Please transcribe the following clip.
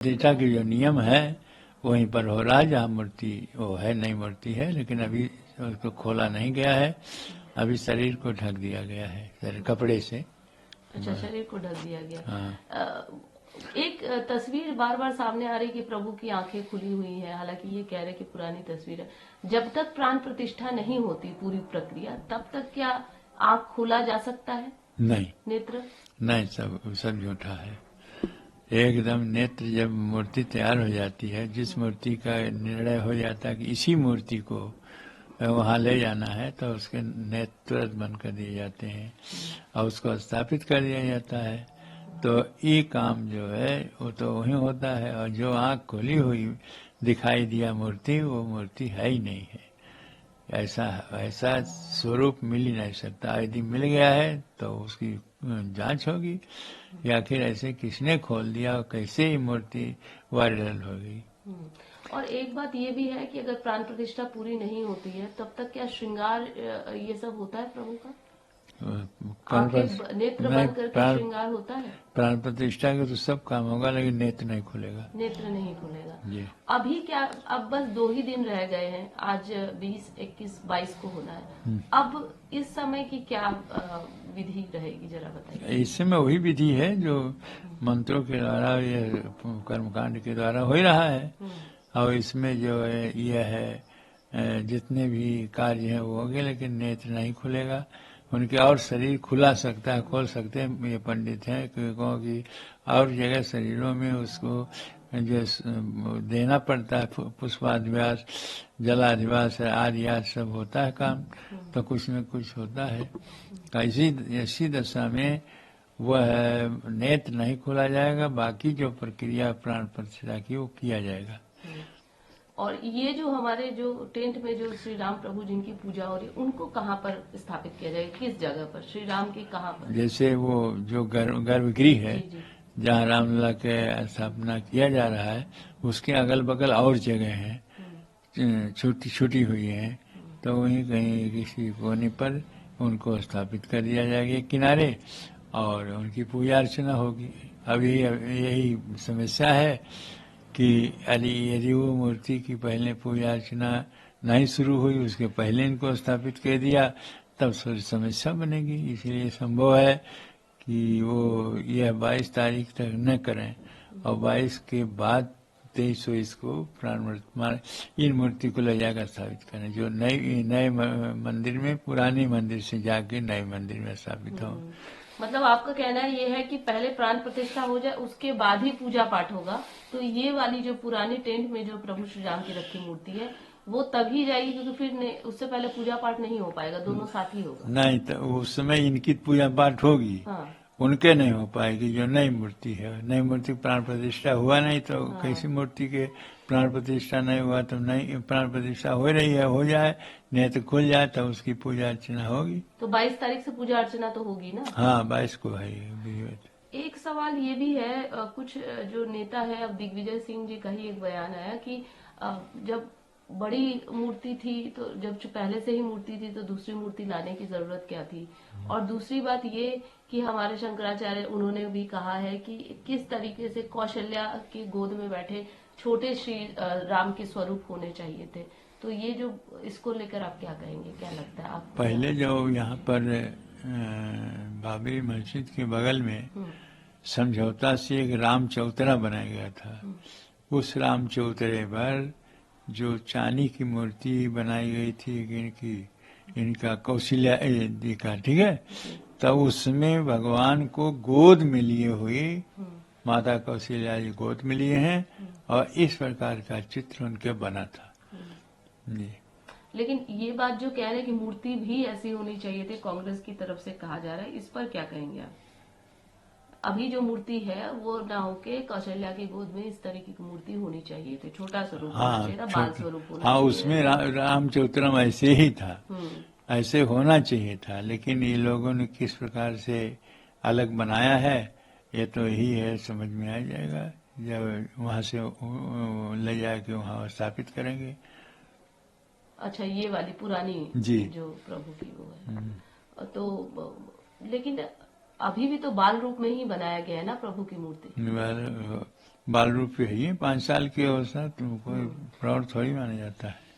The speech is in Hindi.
प्रतिष्ठा की जो नियम है वहीं पर हो रहा है, जहाँ मूर्ति वो है, नई मूर्ति है, लेकिन अभी उसको खोला नहीं गया है। अभी शरीर को ढक दिया गया है कपड़े से। अच्छा, शरीर को ढक दिया गया। हाँ। एक तस्वीर बार बार सामने आ रही कि प्रभु की आंखें खुली हुई हैं, हालांकि ये कह रहे कि पुरानी तस्वीर है। जब तक प्राण प्रतिष्ठा नहीं होती पूरी प्रक्रिया, तब तक क्या आंख खोला जा सकता है? नहीं नेत्र नहीं, सब झूठा है एकदम। नेत्र जब मूर्ति तैयार हो जाती है, जिस मूर्ति का निर्णय हो जाता है कि इसी मूर्ति को वहाँ ले जाना है, तो उसके नेत्र तुरंत बंद कर दिए जाते हैं और उसको स्थापित कर दिया जाता है। तो ये काम जो है वो तो वही होता है, और जो आँख खुली हुई दिखाई दिया मूर्ति, वो मूर्ति है ही नहीं है। ऐसा ऐसा स्वरूप मिल ही नहीं सकता। यदि मिल गया है तो उसकी जांच होगी, या फिर ऐसे किसने खोल दिया और कैसे ही मूर्ति वायरल होगी। और एक बात ये भी है कि अगर प्राण प्रतिष्ठा पूरी नहीं होती है, तब तक क्या श्रृंगार ये सब होता है प्रभु का? नेत्र बंद करके श्रृंगार होता है? प्राण प्रतिष्ठा के तो सब काम होगा, लेकिन नेत्र नहीं खुलेगा। नेत्र नहीं खुलेगा जी। अभी क्या, अब बस 2 ही दिन रह गए हैं, आज 20, 21, 22 को होना है। अब इस समय की क्या विधि रहेगी, जरा बताइए। इस समय वही विधि है जो मंत्रों के द्वारा, ये कर्मकांड के द्वारा हो ही रहा है। और इसमें जो है यह है, जितने भी कार्य हैं वो होंगे, लेकिन नेत्र नहीं खुलेगा उनके। और शरीर खुला सकता है, खोल सकते हैं ये पंडित हैं, क्योंकि और जगह शरीरों में उसको जो देना पड़ता है, पुष्पाधिवास, जलाधिवास आदि सब होता है काम, तो कुछ न कुछ होता है। ऐसी दशा में वह नेत्र नहीं खोला जाएगा, बाकी जो प्रक्रिया प्राण प्रतिष्ठा की वो किया जाएगा। और ये जो हमारे जो टेंट में जो श्री राम प्रभु जिनकी पूजा हो रही है, उनको कहाँ पर स्थापित किया जाएगा, किस जगह पर, श्री राम के कहाँ पर? जैसे वो जो गर्भगृह है, जी। जहाँ रामलला के स्थापना किया जा रहा है, उसके अगल बगल और जगह हैं छोटी छोटी हुई हैं, तो वहीं कहीं किसी कोने पर उनको स्थापित कर दिया जाएगा किनारे, और उनकी पूजा अर्चना होगी। अभी यही समस्या है कि यदि वो मूर्ति की पहले पूजा अर्चना नहीं शुरू हुई, उसके पहले इनको स्थापित कर दिया, तब समस्या बनेगी। इसलिए संभव है कि वो यह 22 तारीख तक न करें, और 22 के बाद 23 को इन मूर्ति को ले जाकर स्थापित करें, जो नए मंदिर में, पुराने मंदिर से जाके नए मंदिर में स्थापित हो। मतलब आपका कहना ये है कि पहले प्राण प्रतिष्ठा हो जाए, उसके बाद ही पूजा पाठ होगा। तो ये वाली जो पुरानी टेंट में जो प्रभु श्री राम की रखी मूर्ति है, वो तभी जाएगी, क्योंकि फिर उससे पहले पूजा पाठ नहीं हो पाएगा, दोनों साथ ही होगा। नहीं, तो उस समय इनकी पूजा पाठ होगी। हाँ। उनके नहीं हो पाएगी, जो नई मूर्ति है। नई मूर्ति प्राण प्रतिष्ठा हुआ नहीं, तो कैसी मूर्ति के प्राण प्रतिष्ठा नहीं हुआ, तो नई प्राण प्रतिष्ठा हो रही है, हो जाए, नेत्र खुल जाए, तो उसकी पूजा अर्चना होगी। तो 22 तारीख से पूजा अर्चना तो होगी ना? हाँ, 22 को है। एक सवाल ये भी है, कुछ जो नेता है, अब दिग्विजय सिंह जी का ही एक बयान आया कि जब बड़ी मूर्ति थी, तो जब पहले से ही मूर्ति थी, तो दूसरी मूर्ति लाने की जरूरत क्या थी। और दूसरी बात ये कि हमारे शंकराचार्य उन्होंने भी कहा है कि किस तरीके से कौशल्या की गोद में बैठे छोटे श्री राम के स्वरूप होने चाहिए थे। तो ये जो, इसको लेकर आप क्या कहेंगे, क्या लगता है आप? पहले जो यहाँ पर बाबरी मस्जिद के बगल में समझौता से एक राम चौतरा बनाया गया था। उस राम चौतरे पर जो चांदी की मूर्ति बनाई गई थी इनका कौशल्या जी का, ठीक है, तब उसमें भगवान को गोद में लिए हुए माता कौशल्या जी गोद में लिए हैं, और इस प्रकार का चित्र उनके बना था जी। लेकिन ये बात जो कह रहे हैं कि मूर्ति भी ऐसी होनी चाहिए थी, कांग्रेस की तरफ से कहा जा रहा है, इस पर क्या कहेंगे आप? अभी जो मूर्ति है वो ना होके कौशल्या की गोद में इस तरीके की मूर्ति होनी चाहिए थी, छोटा स्वरूप होना चाहिए था, बाल स्वरूप होना चाहिए। उसमें राम चौतरम ऐसे ही था, ऐसे होना चाहिए था, लेकिन ये लोगों ने किस प्रकार से अलग बनाया है, ये तो यही है, समझ में आ जाएगा जब वहां से ले जाके वहां स्थापित करेंगे। अच्छा, ये वाली पुरानी जी, जो प्रभु की वो है। तो लेकिन अभी भी तो बाल रूप में ही बनाया गया है ना प्रभु की मूर्ति। बाल रूप पे है ये 5 साल की अवस्था, तो कोई फ्रॉड थोड़ी माना जाता है।